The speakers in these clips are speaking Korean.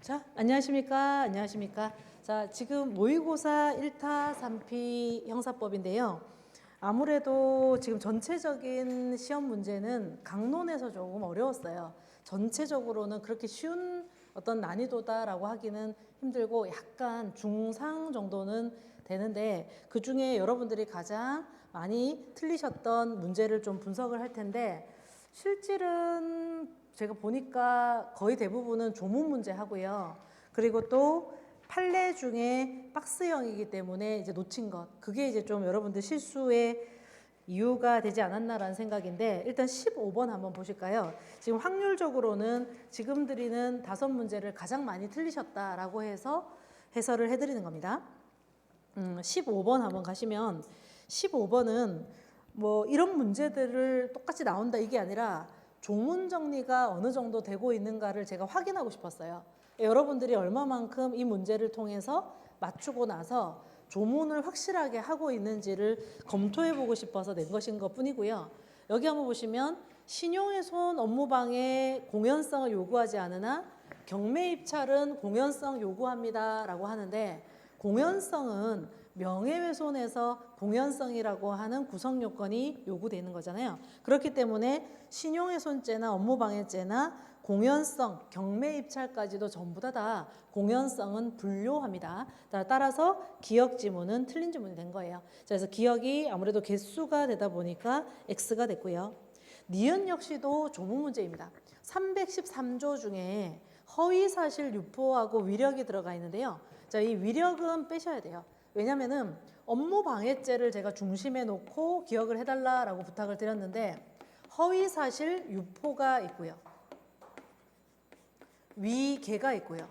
자, 안녕하십니까? 안녕하십니까? 자, 지금 모의고사 1타 3피 형사법인데요. 아무래도 지금 전체적인 시험 문제는 강론에서 조금 어려웠어요. 전체적으로는 그렇게 쉬운 어떤 난이도다라고 하기는 힘들고 약간 중상 정도는 되는데 그 중에 여러분들이 가장 많이 틀리셨던 문제를 좀 분석을 할 텐데 실질은 제가 보니까 거의 대부분은 조문 문제 하고요. 그리고 또 판례 중에 박스형이기 때문에 이제 놓친 것. 그게 이제 좀 여러분들 실수의 이유가 되지 않았나라는 생각인데 일단 15번 한번 보실까요? 지금 확률적으로는 지금 드리는 5문제를 가장 많이 틀리셨다라고 해서 해설을 해드리는 겁니다. 15번 한번 가시면 15번은 뭐 이런 문제들을 똑같이 나온다 이게 아니라 조문 정리가 어느 정도 되고 있는가를 제가 확인하고 싶었어요. 여러분들이 얼마만큼 이 문제를 통해서 맞추고 나서 조문을 확실하게 하고 있는지를 검토해 보고 싶어서 낸 것인 것 뿐이고요. 여기 한번 보시면 신용훼손 업무방해 공연성을 요구하지 않으나 경매 입찰은 공연성 요구합니다 라고 하는데 공연성은 명예훼손에서 공연성이라고 하는 구성 요건이 요구되는 거잖아요. 그렇기 때문에 신용훼손죄나 업무방해죄나 공연성, 경매 입찰까지도 전부 다 공연성은 분류합니다. 따라서 기억 지문은 틀린 지문이 된 거예요. 그래서 기억이 아무래도 개수가 되다 보니까 X가 됐고요. 니은 역시도 조문 문제입니다. 313조 중에 허위사실 유포하고 위력이 들어가 있는데요. 자, 이 위력은 빼셔야 돼요. 왜냐면은 업무방해죄를 제가 중심에 놓고 기억을 해달라라고 부탁을 드렸는데 허위사실 유포가 있고요. 위계가 있고요.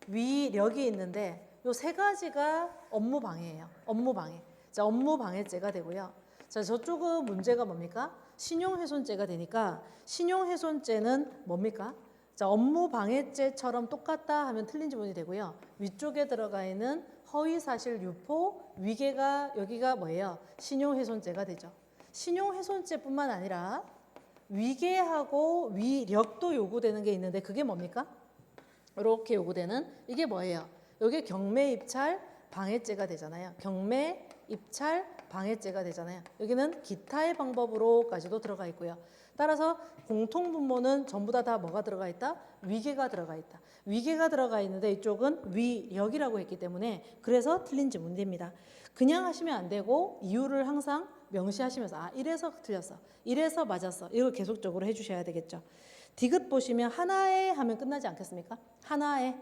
위력이 있는데 요 세 가지가 업무방해예요. 업무방해. 자, 업무방해죄가 되고요. 자, 저쪽은 문제가 뭡니까? 신용훼손죄가 되니까 신용훼손죄는 뭡니까? 자, 업무방해죄처럼 똑같다 하면 틀린 지문이 되고요. 위쪽에 들어가 있는 허위사실 유포, 위계가 여기가 뭐예요? 신용훼손죄가 되죠. 신용훼손죄뿐만 아니라 위계하고 위력도 요구되는 게 있는데 그게 뭡니까? 이렇게 요구되는 이게 뭐예요? 이게 경매 입찰 방해죄가 되잖아요. 경매 입찰 방해죄가 되잖아요. 여기는 기타의 방법으로까지도 들어가 있고요. 따라서 공통분모는 전부 다 뭐가 들어가 있다? 위계가 들어가 있다. 위계가 들어가 있는데 이쪽은 위력이라고 했기 때문에 그래서 틀린 지문입니다. 그냥 하시면 안 되고 이유를 항상 명시하시면서 아 이래서 틀렸어. 이래서 맞았어. 이걸 계속적으로 해주셔야 되겠죠. 디귿 보시면 하나의 하면 끝나지 않겠습니까? 하나의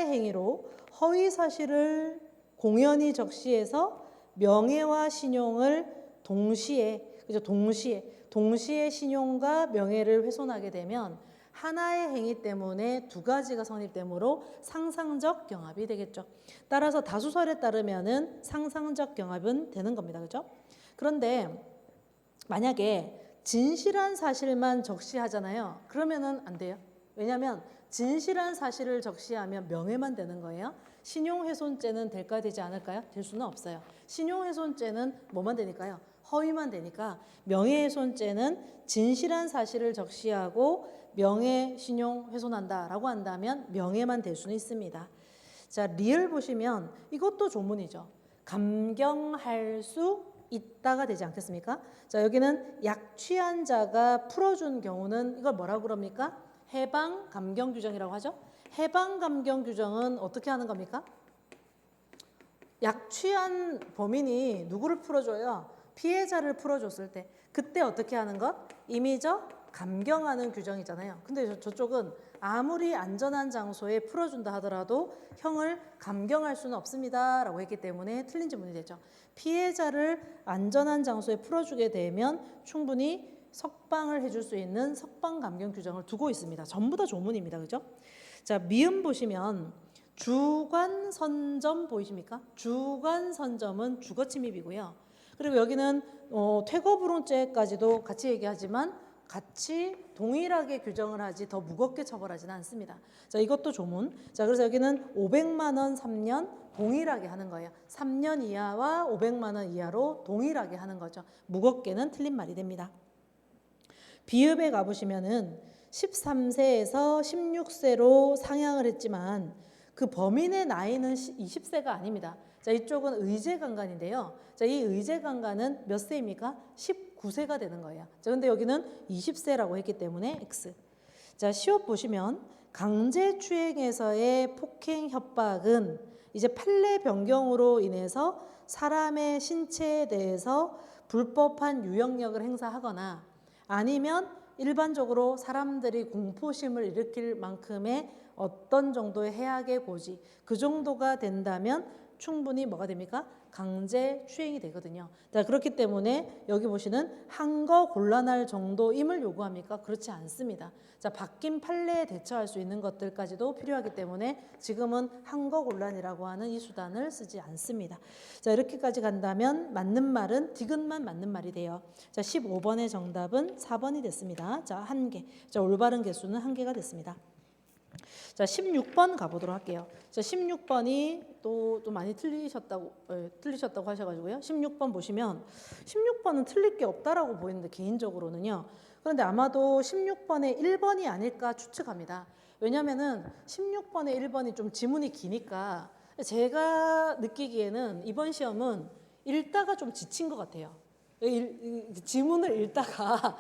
행위로 허위 사실을 공연히 적시해서 명예와 신용을 동시에 그죠? 동시에 신용과 명예를 훼손하게 되면 하나의 행위 때문에 두 가지가 성립되므로 상상적 경합이 되겠죠. 따라서 다수설에 따르면은 상상적 경합은 되는 겁니다. 그죠? 그런데 만약에 진실한 사실만 적시하잖아요. 그러면은 안 돼요. 왜냐하면 진실한 사실을 적시하면 명예만 되는 거예요. 신용훼손죄는 될까 되지 않을까요? 될 수는 없어요. 신용훼손죄는 뭐만 되니까요? 허위만 되니까 명예훼손죄는 진실한 사실을 적시하고 명예, 신용 훼손한다라고 한다면 명예만 될 수는 있습니다. 자, 리을 보시면 이것도 조문이죠. 감경할 수 있다가 되지 않겠습니까? 자, 여기는 약 취한 자가 풀어준 경우는 이걸 뭐라고 그럽니까? 해방 감경 규정이라고 하죠. 해방 감경 규정은 어떻게 하는 겁니까? 약 취한 범인이 누구를 풀어줘요? 피해자를 풀어줬을 때 그때 어떻게 하는 것? 임의적 감경하는 규정이잖아요. 근데 저쪽은 아무리 안전한 장소에 풀어준다 하더라도 형을 감경할 수는 없습니다 라고 했기 때문에 틀린 지문이 되죠. 피해자를 안전한 장소에 풀어주게 되면 충분히 석방을 해줄 수 있는 석방 감경 규정을 두고 있습니다. 전부 다 조문입니다. 그죠? 자, 미음 보시면 주관 선점 보이십니까? 주관 선점은 주거 침입이고요. 그리고 여기는 퇴거불응죄까지도 같이 얘기하지만 같이 동일하게 규정을 하지 더 무겁게 처벌하지는 않습니다. 자, 이것도 조문. 자, 그래서 여기는 500만 원 3년 동일하게 하는 거예요. 3년 이하와 500만 원 이하로 동일하게 하는 거죠. 무겁게는 틀린 말이 됩니다. 비읍에 가보시면은 13세에서 16세로 상향을 했지만 그 범인의 나이는 20세가 아닙니다. 자, 이쪽은 의제강간인데요. 자, 이 의제강간은 몇 세입니까? 19세가 되는 거예요. 자, 근데 여기는 20세라고 했기 때문에 X. 자, 시옷 보시면 강제추행에서의 폭행 협박은 이제 판례 변경으로 인해서 사람의 신체에 대해서 불법한 유형력을 행사하거나 아니면 일반적으로 사람들이 공포심을 일으킬 만큼의 어떤 정도의 해악의 고지, 그 정도가 된다면 충분히 뭐가 됩니까? 강제추행이 되거든요. 자, 그렇기 때문에 여기 보시는 한거 곤란할 정도임을 요구합니까? 그렇지 않습니다. 자, 바뀐 판례에 대처할 수 있는 것들까지도 필요하기 때문에 지금은 한거 곤란이라고 하는 이 수단을 쓰지 않습니다. 자, 이렇게까지 간다면 맞는 말은 디귿만 맞는 말이 돼요. 자, 15번의 정답은 4번이 됐습니다. 자, 1개. 자, 올바른 개수는 1개가 됐습니다. 자, 16번 가보도록 할게요. 자, 16번이 또 많이 틀리셨다고 하셔가지고요. 16번 보시면 16번은 틀릴 게 없다라고 보이는데 개인적으로는요. 그런데 아마도 16번에 1번이 아닐까 추측합니다. 왜냐면은 16번에 1번이 좀 지문이 기니까 제가 느끼기에는 이번 시험은 읽다가 좀 지친 것 같아요. 지문을 읽다가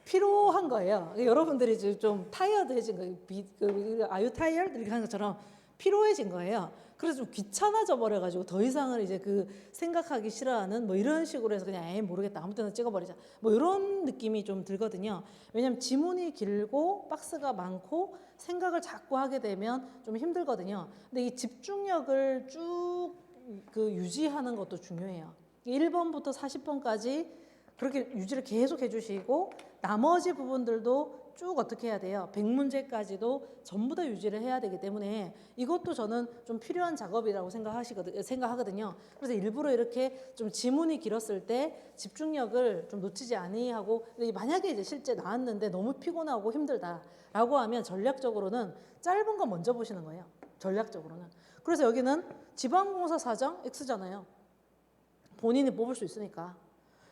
피로한 거예요. 여러분들이 좀 타이어드해진 거예요. 아유 타이어드 이렇게 하는 것처럼 피로해진 거예요. 그래서 좀 귀찮아져 버려가지고 더 이상은 이제 그 생각하기 싫어하는 뭐 이런 식으로 해서 그냥 에이 모르겠다 아무 때나 찍어버리자 뭐 이런 느낌이 좀 들거든요. 왜냐하면 지문이 길고 박스가 많고 생각을 자꾸 하게 되면 좀 힘들거든요. 근데 이 집중력을 쭉 유지하는 것도 중요해요. 1번부터 40번까지 그렇게 유지를 계속 해주시고 나머지 부분들도 쭉 어떻게 해야 돼요? 100문제까지도 전부 다 유지를 해야 되기 때문에 이것도 저는 좀 필요한 작업이라고 생각하거든요. 그래서 일부러 이렇게 좀 지문이 길었을 때 집중력을 좀 놓치지 아니하고 만약에 이제 실제 나왔는데 너무 피곤하고 힘들다라고 하면 전략적으로는 짧은 거 먼저 보시는 거예요. 전략적으로는. 그래서 여기는 지방공사 사장 X잖아요. 본인이 뽑을 수 있으니까.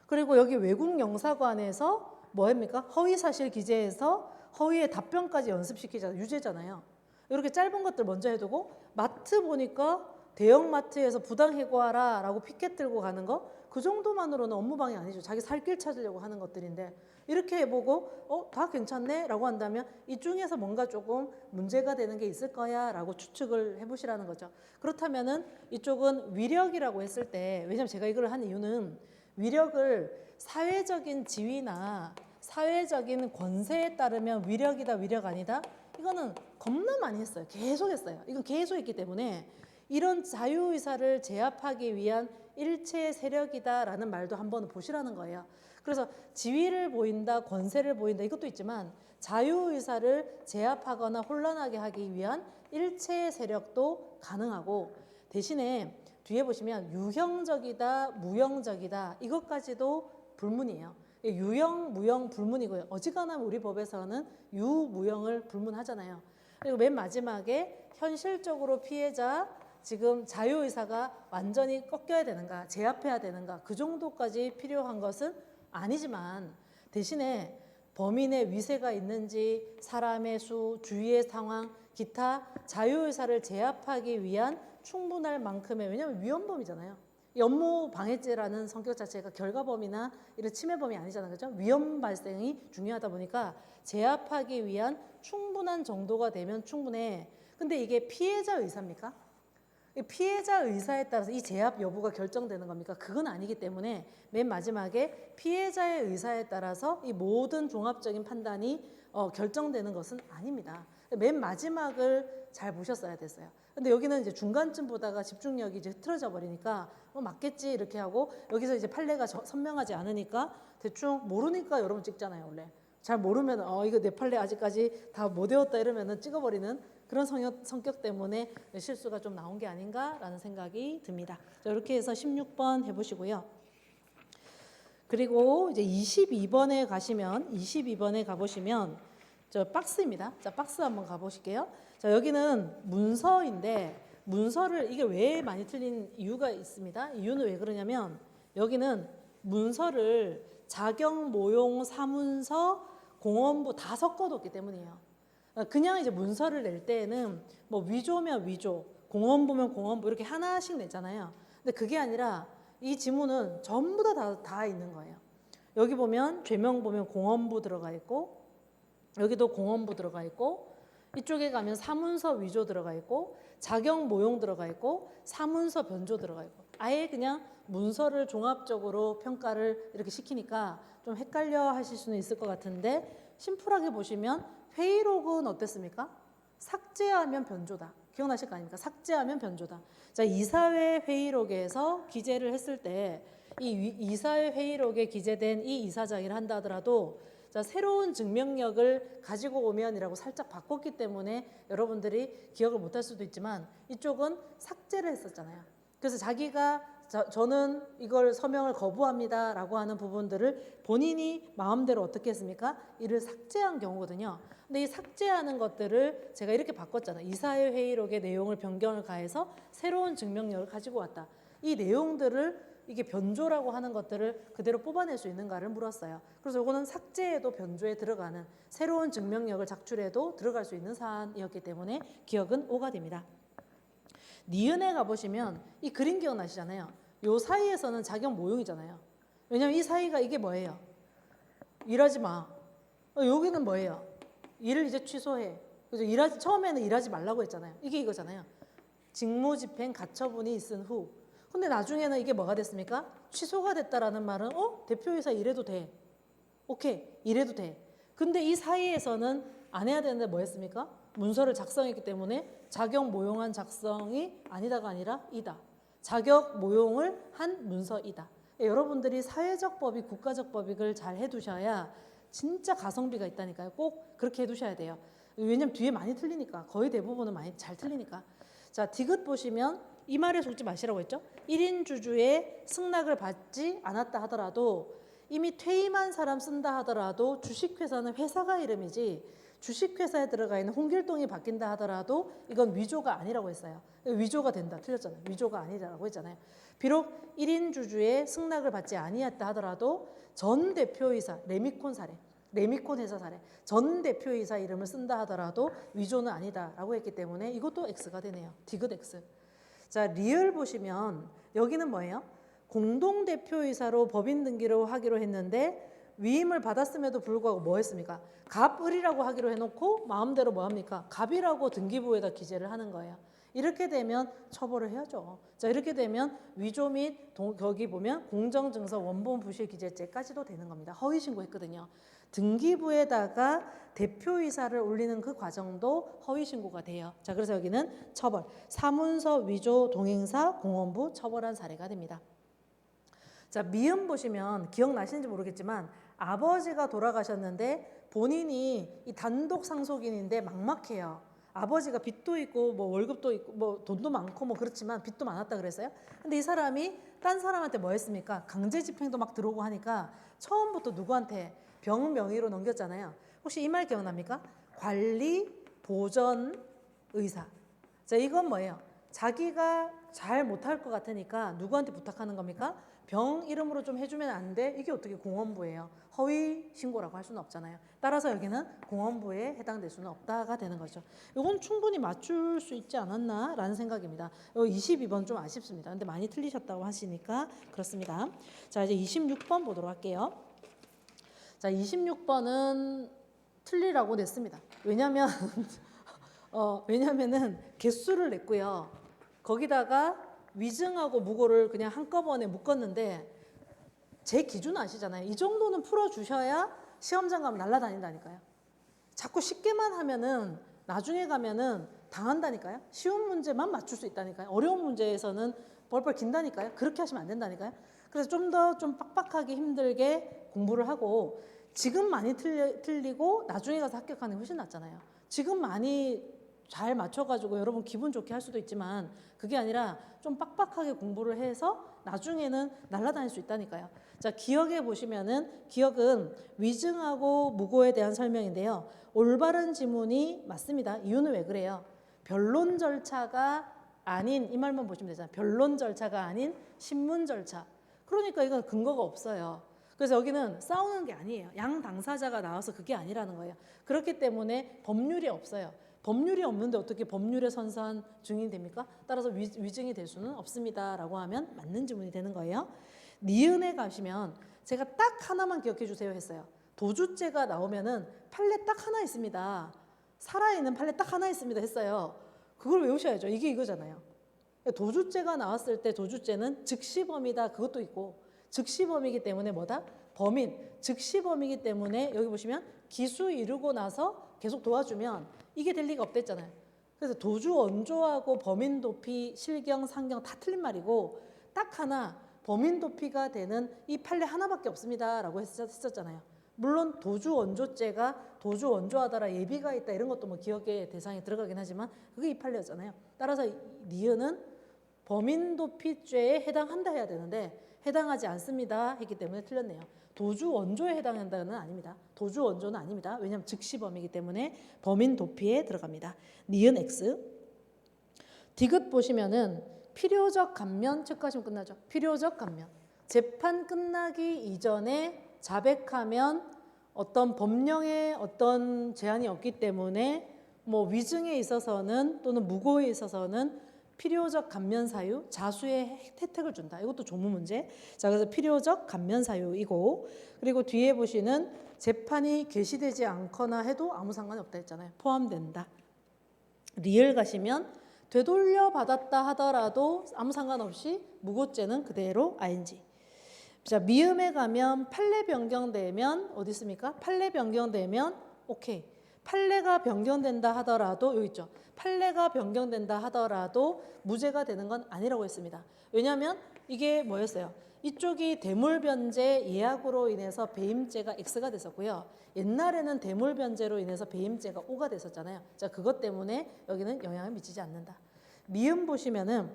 그리고 여기 외국영사관에서 뭐 합니까? 허위사실 기재해서 허위의 답변까지 연습시키잖아요. 유죄잖아요. 이렇게 짧은 것들 먼저 해두고 마트 보니까 대형마트에서 부당해고하라 라고 피켓 들고 가는 거 그 정도만으로는 업무방해 아니죠. 자기 살 길 찾으려고 하는 것들인데 이렇게 해보고 다 괜찮네 라고 한다면 이 중에서 뭔가 조금 문제가 되는 게 있을 거야 라고 추측을 해보시라는 거죠. 그렇다면은 이쪽은 위력이라고 했을 때 왜냐면 제가 이걸 한 이유는 위력을 사회적인 지위나 사회적인 권세에 따르면 위력이다 위력 아니다 이거는 겁나 많이 했어요. 계속 했어요. 이건 계속 했기 때문에 이런 자유의사를 제압하기 위한 일체의 세력이다라는 말도 한번 보시라는 거예요. 그래서 지위를 보인다 권세를 보인다 이것도 있지만 자유의사를 제압하거나 혼란하게 하기 위한 일체의 세력도 가능하고 대신에 뒤에 보시면 유형적이다 무형적이다 이것까지도 불문이에요. 유형 무형 불문이고요. 어지간하면 우리 법에서는 유무형을 불문하잖아요. 그리고 맨 마지막에 현실적으로 피해자 지금 자유의사가 완전히 꺾여야 되는가 제압해야 되는가 그 정도까지 필요한 것은 아니지만 대신에 범인의 위세가 있는지 사람의 수 주위의 상황 기타 자유의사를 제압하기 위한 충분할 만큼의 왜냐하면 위헌범이잖아요. 이 업무 방해죄라는 성격 자체가 결과범이나 이런 침해범이 아니잖아요. 그렇죠? 위험 발생이 중요하다 보니까 제압하기 위한 충분한 정도가 되면 충분해. 근데 이게 피해자 의사입니까? 피해자 의사에 따라서 이 제압 여부가 결정되는 겁니까? 그건 아니기 때문에 맨 마지막에 피해자의 의사에 따라서 이 모든 종합적인 판단이 결정되는 것은 아닙니다. 맨 마지막을 잘 보셨어야 됐어요. 근데 여기는 이제 중간쯤 보다가 집중력이 이제 흐트러져 버리니까 맞겠지 이렇게 하고 여기서 이제 판례가 선명하지 않으니까 대충 모르니까 여러분 찍잖아요. 원래 잘 모르면 이거 내 판례 아직까지 다 못 외웠다 이러면은 찍어버리는 그런 성격 때문에 실수가 좀 나온 게 아닌가라는 생각이 듭니다. 자, 이렇게 해서 16번 해보시고요. 그리고 이제 22번에 가보시면 저 박스입니다. 자, 박스 한번 가보실게요. 자, 여기는 문서인데 문서를 이게 왜 많이 틀린 이유가 있습니다. 이유는 왜 그러냐면 여기는 문서를 자격 모용 사문서 공원부 다 섞어뒀기 때문이에요. 그냥 이제 문서를 낼 때에는 뭐 위조면 위조, 공원부면 공원부 이렇게 하나씩 냈잖아요. 근데 그게 아니라 이 지문은 전부 다 있는 거예요. 여기 보면 죄명 보면 공원부 들어가 있고, 여기도 공원부 들어가 있고, 이쪽에 가면 사문서 위조 들어가 있고, 자격 모용 들어가 있고, 사문서 변조 들어가 있고, 아예 그냥 문서를 종합적으로 평가를 이렇게 시키니까 좀 헷갈려 하실 수는 있을 것 같은데, 심플하게 보시면 회의록은 어땠습니까? 삭제하면 변조다. 기억나실 거 아닙니까? 삭제하면 변조다. 자, 이사회 회의록에서 기재를 했을 때 이 이사회 회의록에 기재된 이 이사장을 한다 하더라도 자, 새로운 증명력을 가지고 오면이라고 살짝 바꿨기 때문에 여러분들이 기억을 못할 수도 있지만 이쪽은 삭제를 했었잖아요. 그래서 자기가 저는 이걸 서명을 거부합니다 라고 하는 부분들을 본인이 마음대로 어떻게 했습니까? 이를 삭제한 경우거든요. 근데 이 삭제하는 것들을 제가 이렇게 바꿨잖아요. 이사회 회의록의 내용을 변경을 가해서 새로운 증명력을 가지고 왔다. 이 내용들을 이게 변조라고 하는 것들을 그대로 뽑아낼 수 있는가를 물었어요. 그래서 이거는 삭제에도 변조에 들어가는 새로운 증명력을 작출해도 들어갈 수 있는 사안이었기 때문에 기억은 5가 됩니다. 니은에 가보시면 이 그림 기억나시잖아요. 요 사이에서는 자격 모용이잖아요. 왜냐면 이 사이가 이게 뭐예요? 일하지 마. 여기는 뭐예요? 일을 이제 취소해. 그죠? 처음에는 일하지 말라고 했잖아요. 이게 이거잖아요. 직무집행 가처분이 있은 후. 근데 나중에는 이게 뭐가 됐습니까? 취소가 됐다라는 말은 대표이사 일해도 돼. 오케이, 일해도 돼. 근데 이 사이에서는 안 해야 되는데 뭐 했습니까? 문서를 작성했기 때문에 자격 모용한 작성이 아니다가 아니라 이다. 자격 모용을 한 문서이다. 여러분들이 사회적 법익, 국가적 법익을 잘 해두셔야 진짜 가성비가 있다니까요. 꼭 그렇게 해두셔야 돼요. 왜냐면 뒤에 많이 틀리니까. 거의 대부분은 많이 잘 틀리니까. 자, 디귿 보시면 이 말에 속지 마시라고 했죠. 1인 주주의 승낙을 받지 않았다 하더라도 이미 퇴임한 사람 쓴다 하더라도 주식회사는 회사가 이름이지 주식회사에 들어가 있는 홍길동이 바뀐다 하더라도 이건 위조가 아니라고 했어요. 위조가 된다. 틀렸잖아요. 위조가 아니라고 했잖아요. 비록 1인 주주의 승낙을 받지 아니했다 하더라도 전 대표이사, 레미콘 사례, 레미콘 회사 사례, 전 대표이사 이름을 쓴다 하더라도 위조는 아니다라고 했기 때문에 이것도 X가 되네요. 디귿 X. 자, 리을 보시면 여기는 뭐예요? 공동대표이사로 법인 등기로 하기로 했는데 위임을 받았음에도 불구하고 뭐 했습니까? 갑을이라고 하기로 해놓고 마음대로 뭐 합니까? 갑이라고 등기부에다 기재를 하는 거예요. 이렇게 되면 처벌을 해야죠. 자, 이렇게 되면 위조 및 거기 보면 공정증서 원본 부실 기재죄까지도 되는 겁니다. 허위 신고했거든요. 등기부에다가 대표이사를 올리는 그 과정도 허위 신고가 돼요. 자, 그래서 여기는 처벌, 사문서 위조 동행사 공원부 처벌한 사례가 됩니다. 자, 미음 보시면 기억나시는지 모르겠지만 아버지가 돌아가셨는데 본인이 이 단독 상속인인데 막막해요. 아버지가 빚도 있고 뭐 월급도 있고 뭐 돈도 많고 뭐 그렇지만 빚도 많았다 그랬어요. 근데 이 사람이 딴 사람한테 뭐 했습니까? 강제 집행도 막 들어오고 하니까 처음부터 누구한테 병 명의로 넘겼잖아요. 혹시 이 말 기억납니까? 관리 보전 의사. 자, 이건 뭐예요? 자기가 잘 못할 것 같으니까 누구한테 부탁하는 겁니까? 병 이름으로 좀 해주면 안 돼? 이게 어떻게 공원부예요? 허위 신고라고 할 수는 없잖아요. 따라서 여기는 공원부에 해당될 수는 없다가 되는 거죠. 이건 충분히 맞출 수 있지 않았나 라는 생각입니다. 22번 좀 아쉽습니다. 근데 많이 틀리셨다고 하시니까 그렇습니다. 자, 이제 26번 보도록 할게요. 자, 26번은 틀리라고 냈습니다. 왜냐면은 개수를 냈고요. 거기다가 위증하고 무고를 그냥 한꺼번에 묶었는데 제 기준 아시잖아요. 이 정도는 풀어주셔야 시험장 가면 날아다닌다니까요. 자꾸 쉽게만 하면은 나중에 가면은 당한다니까요. 쉬운 문제만 맞출 수 있다니까요. 어려운 문제에서는 벌벌 긴다니까요. 그렇게 하시면 안 된다니까요. 그래서 좀 더 좀 빡빡하게 힘들게 공부를 하고 지금 많이 틀리고 나중에 가서 합격하는 게 훨씬 낫잖아요. 지금 많이 잘 맞춰가지고 여러분 기분 좋게 할 수도 있지만 그게 아니라 좀 빡빡하게 공부를 해서 나중에는 날아다닐 수 있다니까요. 자, 기억해 보시면은 기억은 위증하고 무고에 대한 설명인데요. 올바른 지문이 맞습니다. 이유는 왜 그래요? 변론 절차가 아닌 이 말만 보시면 되잖아요. 변론 절차가 아닌 신문 절차. 그러니까 이건 근거가 없어요. 그래서 여기는 싸우는 게 아니에요. 양 당사자가 나와서 그게 아니라는 거예요. 그렇기 때문에 법률이 없어요. 법률이 없는데 어떻게 법률에 선서한 증인이 됩니까? 따라서 위증이 될 수는 없습니다라고 하면 맞는 질문이 되는 거예요. 니은에 가시면 제가 딱 하나만 기억해 주세요 했어요. 도주죄가 나오면은 판례 딱 하나 있습니다. 살아있는 판례 딱 하나 있습니다 했어요. 그걸 외우셔야죠. 이게 이거잖아요. 도주죄가 나왔을 때 도주죄는 즉시범이다 그것도 있고, 즉시범이기 때문에 뭐다? 범인, 즉시범이기 때문에 여기 보시면 기수 이루고 나서 계속 도와주면 이게 될 리가 없댔잖아요. 그래서 도주 원조하고 범인 도피, 실경, 상경 다 틀린 말이고, 딱 하나 범인 도피가 되는 이 판례 하나밖에 없습니다라고 했었잖아요. 물론 도주 원조죄가 도주 원조하더라 예비가 있다 이런 것도 뭐 기억의 대상에 들어가긴 하지만 그게 이 판례였잖아요. 따라서 니은은 범인 도피죄에 해당한다 해야 되는데 해당하지 않습니다 했기 때문에 틀렸네요. 도주 원조에 해당한다는 아닙니다. 도주 원조는 아닙니다. 왜냐하면 즉시범이기 때문에 범인 도피에 들어갑니다. 니은 X. 디귿 보시면은 필요적 감면 체크하시면 끝나죠. 필요적 감면. 재판 끝나기 이전에 자백하면 어떤 법령에 어떤 제한이 없기 때문에 뭐 위증에 있어서는 또는 무고에 있어서는 필요적 감면 사유, 자수의 혜택을 준다. 이것도 조문 문제. 자, 그래서 필요적 감면 사유이고, 그리고 뒤에 보시는 재판이 개시되지 않거나 해도 아무 상관이 없다 했잖아요. 포함된다. 리을 가시면 되돌려 받았다 하더라도 아무 상관없이 무고죄는 그대로 ing. 자, 미음에 가면 판례 변경되면 어디 있습니까? 판례 변경되면 오케이. 판례가 변경된다 하더라도 여기 있죠. 판례가 변경된다 하더라도 무죄가 되는 건 아니라고 했습니다. 왜냐하면 이게 뭐였어요? 이쪽이 대물변제 예약으로 인해서 배임죄가 X가 됐었고요. 옛날에는 대물변제로 인해서 배임죄가 O가 됐었잖아요. 자, 그것 때문에 여기는 영향을 미치지 않는다. 미음 보시면은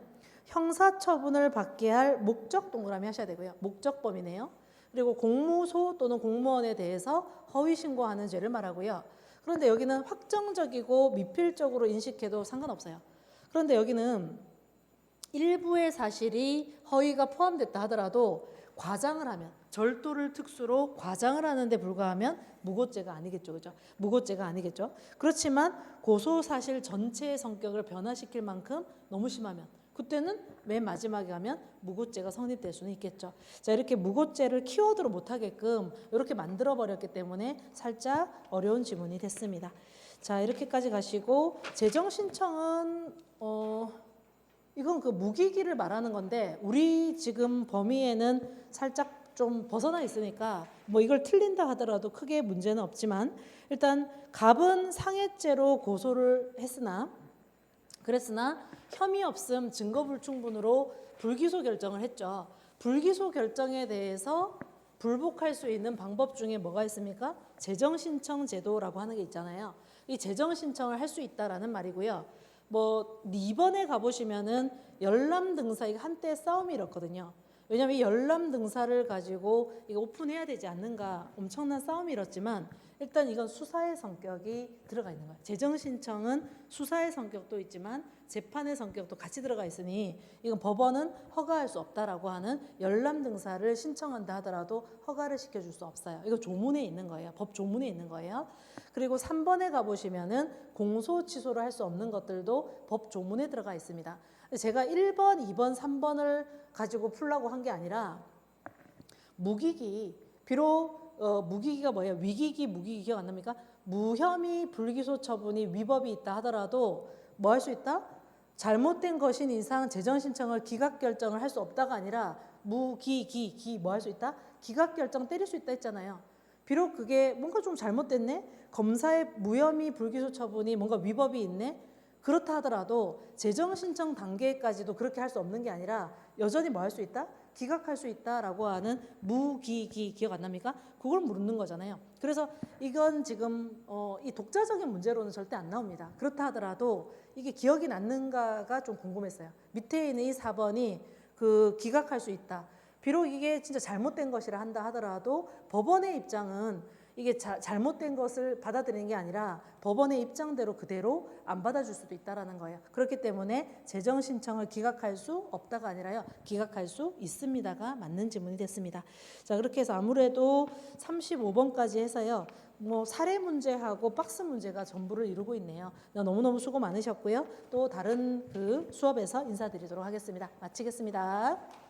형사처분을 받게 할 목적 동그라미 하셔야 되고요. 목적범이네요. 그리고 공무소 또는 공무원에 대해서 허위신고하는 죄를 말하고요. 그런데 여기는 확정적이고 미필적으로 인식해도 상관없어요. 그런데 여기는 일부의 사실이 허위가 포함됐다 하더라도 과장을 하면, 절도를 특수로 과장을 하는데 불과하면 무고죄가 아니겠죠. 그죠? 무고죄가 아니겠죠. 그렇지만 고소사실 전체의 성격을 변화시킬 만큼 너무 심하면 그때는 맨 마지막에 가면 무고죄가 성립될 수는 있겠죠. 자, 이렇게 무고죄를 키워드로 못하게끔 이렇게 만들어버렸기 때문에 살짝 어려운 지문이 됐습니다. 자, 이렇게까지 가시고 재정신청은 이건 그 무기기를 말하는 건데 우리 지금 범위에는 살짝 좀 벗어나 있으니까 뭐 이걸 틀린다 하더라도 크게 문제는 없지만 일단 갑은 상해죄로 고소를 그랬으나 혐의 없음 증거 불충분으로 불기소 결정을 했죠. 불기소 결정에 대해서 불복할 수 있는 방법 중에 뭐가 있습니까? 재정신청 제도라고 하는 게 있잖아요. 이 재정신청을 할 수 있다라는 말이고요. 뭐 이번에 가보시면은 열람 등사, 이거 한때 싸움이 일었거든요. 왜냐하면 이 열람 등사를 가지고 이거 오픈해야 되지 않는가 엄청난 싸움이 일었지만 일단 이건 수사의 성격이 들어가 있는 거예요. 재정신청은 수사의 성격도 있지만 재판의 성격도 같이 들어가 있으니 이건 법원은 허가할 수 없다라고 하는 열람 등사를 신청한다 하더라도 허가를 시켜줄 수 없어요. 이거 조문에 있는 거예요. 법 조문에 있는 거예요. 그리고 3번에 가보시면은 공소 취소를 할 수 없는 것들도 법 조문에 들어가 있습니다. 제가 1번, 2번, 3번을 가지고 풀라고 한 게 아니라 무기기, 비록 무기기가 뭐예요? 위기기, 무기기 기억 안 납니까? 무혐의 불기소 처분이 위법이 있다 하더라도 뭐 할 수 있다? 잘못된 것인 이상 재정신청을 기각 결정을 할 수 없다가 아니라 무기기 뭐 할 수 있다? 기각 결정 때릴 수 있다 했잖아요. 비록 그게 뭔가 좀 잘못됐네? 검사의 무혐의 불기소 처분이 뭔가 위법이 있네? 그렇다 하더라도 재정신청 단계까지도 그렇게 할 수 없는 게 아니라 여전히 뭐 할 수 있다? 기각할 수 있다라고 하는 무기기 기억 안 납니까? 그걸 묻는 거잖아요. 그래서 이건 지금 이 독자적인 문제로는 절대 안 나옵니다. 그렇다 하더라도 이게 기억이 남는가가 좀 궁금했어요. 밑에 있는 이 4번이 그 기각할 수 있다. 비록 이게 진짜 잘못된 것이라 한다 하더라도 법원의 입장은 이게 잘못된 것을 받아들이는 게 아니라 법원의 입장대로 그대로 안 받아줄 수도 있다라는 거예요. 그렇기 때문에 재정 신청을 기각할 수 없다가 아니라요. 기각할 수 있습니다가 맞는 지문이 됐습니다. 자, 그렇게 해서 아무래도 35번까지 해서요. 뭐 사례 문제하고 박스 문제가 전부를 이루고 있네요. 너무너무 수고 많으셨고요. 또 다른 그 수업에서 인사드리도록 하겠습니다. 마치겠습니다.